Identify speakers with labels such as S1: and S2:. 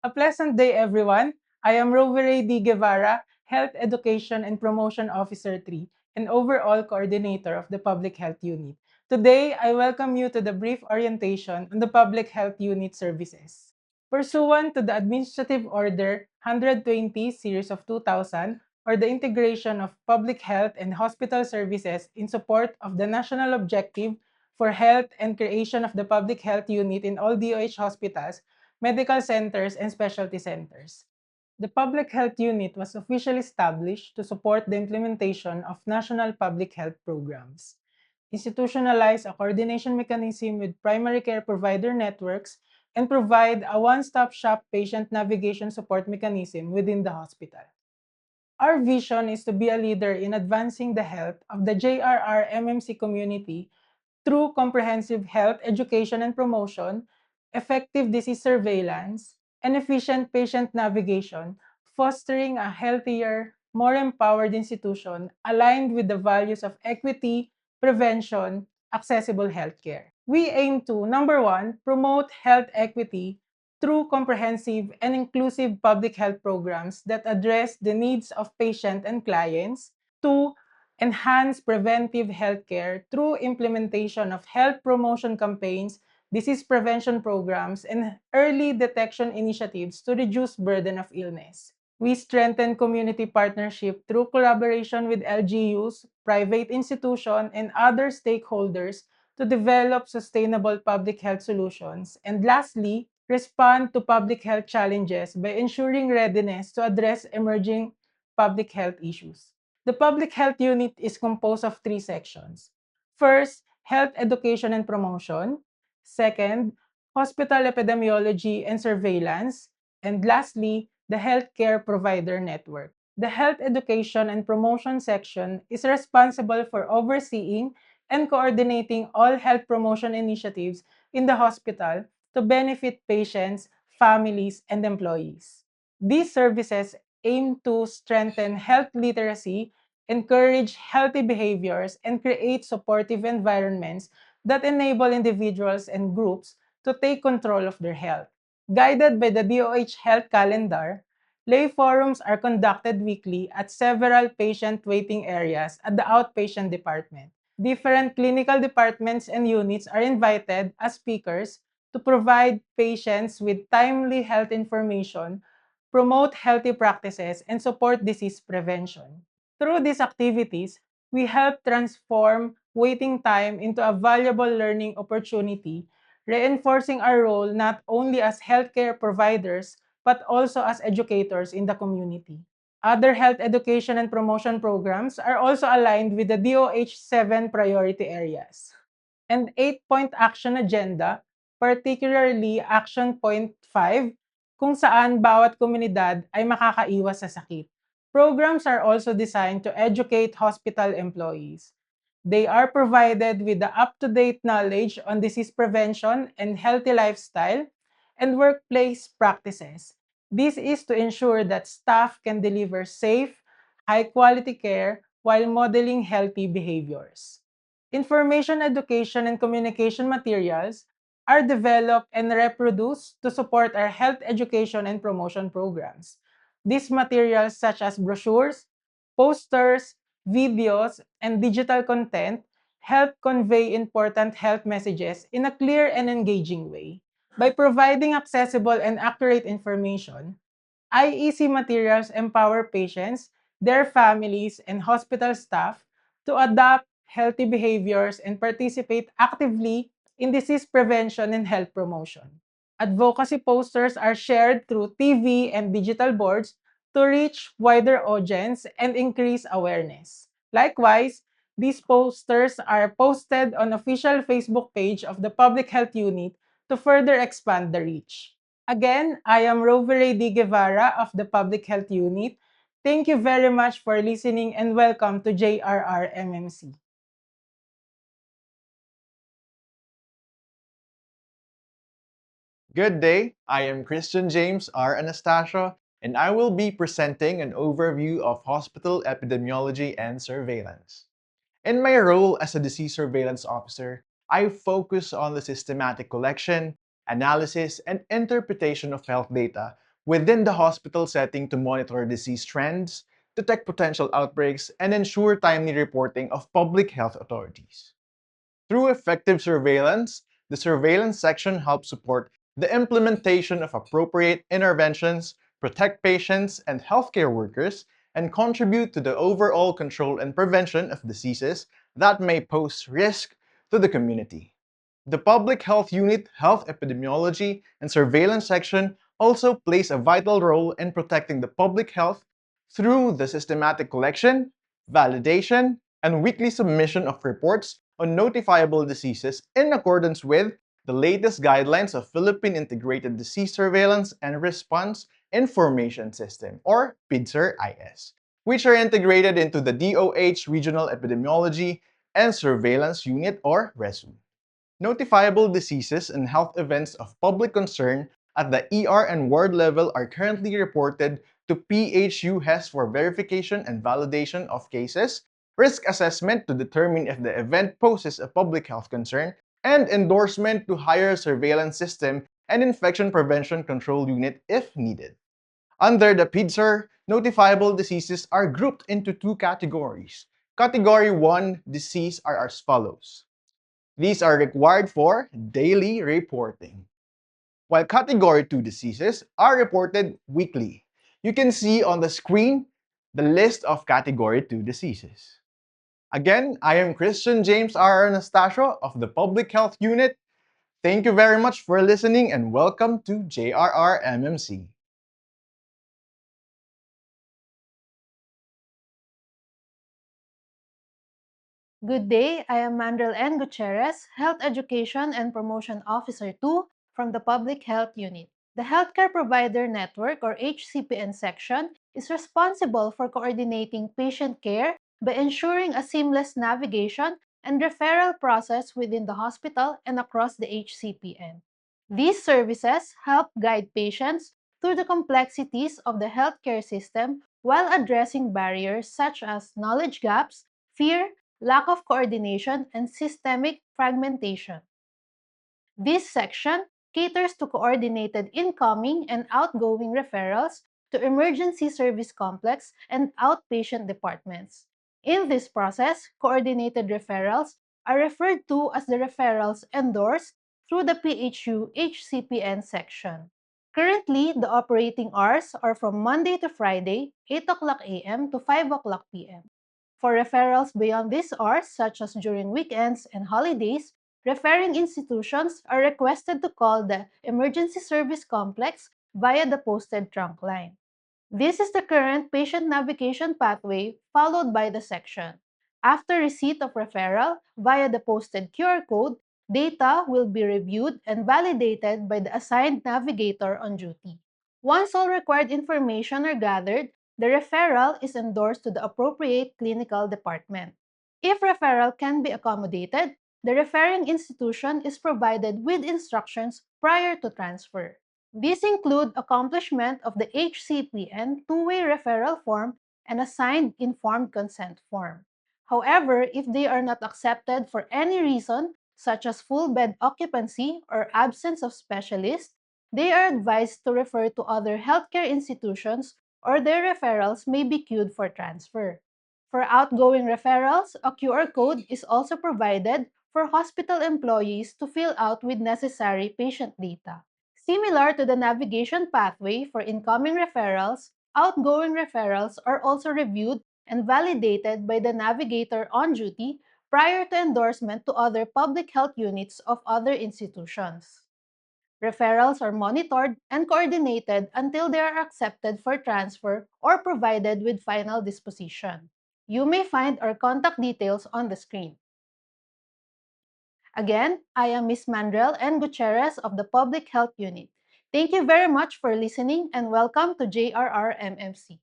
S1: A pleasant day, everyone. I am Rovere D. Guevara, Health Education and Promotion Officer 3 and overall coordinator of the Public Health Unit. Today, I welcome you to the brief orientation on the Public Health Unit services. Pursuant to the Administrative Order 120 Series of 2000, or the integration of public health and hospital services in support of the national objective for health and creation of the Public Health Unit in all DOH hospitals, medical centers, and specialty centers. The Public Health Unit was officially established to support the implementation of national public health programs, institutionalize a coordination mechanism with primary care provider networks, and provide a one-stop shop patient navigation support mechanism within the hospital. Our vision is to be a leader in advancing the health of the JRR MMC community through comprehensive health education and promotion, effective disease surveillance, and efficient patient navigation, fostering a healthier, more empowered institution aligned with the values of equity, prevention, accessible healthcare. We aim to, number one, promote health equity through comprehensive and inclusive public health programs that address the needs of patient and clients. Two, enhance preventive healthcare through implementation of health promotion campaigns, disease prevention programs, and early detection initiatives to reduce burden of illness. We strengthen community partnership through collaboration with LGUs, private institutions, and other stakeholders to develop sustainable public health solutions. And lastly, respond to public health challenges by ensuring readiness to address emerging public health issues. The Public Health Unit is composed of three sections. First, Health Education and Promotion. Second, Hospital Epidemiology and Surveillance. And lastly, the Healthcare Provider Network. The Health Education and Promotion section is responsible for overseeing and coordinating all health promotion initiatives in the hospital to benefit patients, families, and employees. These services aim to strengthen health literacy, encourage healthy behaviors, and create supportive environments that enable individuals and groups to take control of their health. Guided by the DOH Health Calendar, lay forums are conducted weekly at several patient waiting areas at the outpatient department. Different clinical departments and units are invited as speakers to provide patients with timely health information, promote healthy practices, and support disease prevention. Through these activities, we help transform waiting time into a valuable learning opportunity, reinforcing our role not only as healthcare providers, but also as educators in the community. Other health education and promotion programs are also aligned with the DOH 7 priority areas and 8-point action agenda, particularly Action Point 5, kung saan bawat komunidad ay makakaiwas sa sakit. Programs are also designed to educate hospital employees. They are provided with the up-to-date knowledge on disease prevention and healthy lifestyle and workplace practices. This is to ensure that staff can deliver safe, high-quality care while modeling healthy behaviors. Information education and communication materials are developed and reproduced to support our health education and promotion programs. These materials, such as brochures, posters, videos, and digital content, help convey important health messages in a clear and engaging way. By providing accessible and accurate information, IEC materials empower patients, their families, and hospital staff to adopt healthy behaviors and participate actively in disease prevention and health promotion. Advocacy posters are shared through TV and digital boards to reach wider audience and increase awareness. Likewise, these posters are posted on official Facebook page of the Public Health Unit to further expand the reach. Again, I am Rovere D. Guevara of the Public Health Unit. Thank you very much for listening and welcome to JRR MMC.
S2: Good day, I am Christian James R. Anastasio, and I will be presenting an overview of hospital epidemiology and surveillance. In my role as a disease surveillance officer, I focus on the systematic collection, analysis, and interpretation of health data within the hospital setting to monitor disease trends, detect potential outbreaks, and ensure timely reporting of public health authorities. Through effective surveillance, the surveillance section helps support the implementation of appropriate interventions, protect patients and healthcare workers, and contribute to the overall control and prevention of diseases that may pose risk to the community. The Public Health Unit Health Epidemiology and Surveillance section also plays a vital role in protecting the public health through the systematic collection, validation, and weekly submission of reports on notifiable diseases in accordance with the latest guidelines of Philippine Integrated Disease Surveillance and Response Information System, or PIDSR-IS, which are integrated into the DOH Regional Epidemiology and Surveillance Unit, or RESU. Notifiable diseases and health events of public concern at the ER and ward level are currently reported to PHU-HES for verification and validation of cases, risk assessment to determine if the event poses a public health concern, and endorsement to hire surveillance system and infection prevention control unit if needed. Under the PIDSR, notifiable diseases are grouped into two categories. Category 1 disease are as follows. These are required for daily reporting, while Category 2 diseases are reported weekly. You can see on the screen the list of Category 2 diseases. Again, I am Christian James R. Anastasio of the Public Health Unit. Thank you very much for listening and welcome to JRR MMC.
S3: Good day, I am Mandrel N. Gutierrez, Health Education and Promotion Officer 2 from the Public Health Unit. The Healthcare Provider Network, or HCPN section, is responsible for coordinating patient care by ensuring a seamless navigation and referral process within the hospital and across the HCPN. These services help guide patients through the complexities of the healthcare system while addressing barriers such as knowledge gaps, fear, lack of coordination, and systemic fragmentation. This section caters to coordinated incoming and outgoing referrals to emergency service complex and outpatient departments. In this process, coordinated referrals are referred to as the referrals endorsed through the PHU HCPN section. Currently, the operating hours are from Monday to Friday, 8 o'clock a.m. to 5 o'clock p.m. For referrals beyond these hours, such as during weekends and holidays, referring institutions are requested to call the Emergency Service Complex via the posted trunk line. This is the current patient navigation pathway followed by the section. After receipt of referral via the posted QR code, data will be reviewed and validated by the assigned navigator on duty. Once all required information are gathered, the referral is endorsed to the appropriate clinical department. If referral can be accommodated, the referring institution is provided with instructions prior to transfer. These include accomplishment of the HCPN two-way referral form and a signed informed consent form. However, if they are not accepted for any reason, such as full bed occupancy or absence of specialists, they are advised to refer to other healthcare institutions or their referrals may be queued for transfer. For outgoing referrals, a QR code is also provided for hospital employees to fill out with necessary patient data. Similar to the navigation pathway for incoming referrals, outgoing referrals are also reviewed and validated by the navigator on duty prior to endorsement to other public health units of other institutions. Referrals are monitored and coordinated until they are accepted for transfer or provided with final disposition. You may find our contact details on the screen. Again, I am Ms. Mandrel N. Gutierrez of the Public Health Unit. Thank you very much for listening and welcome to JRR MMC.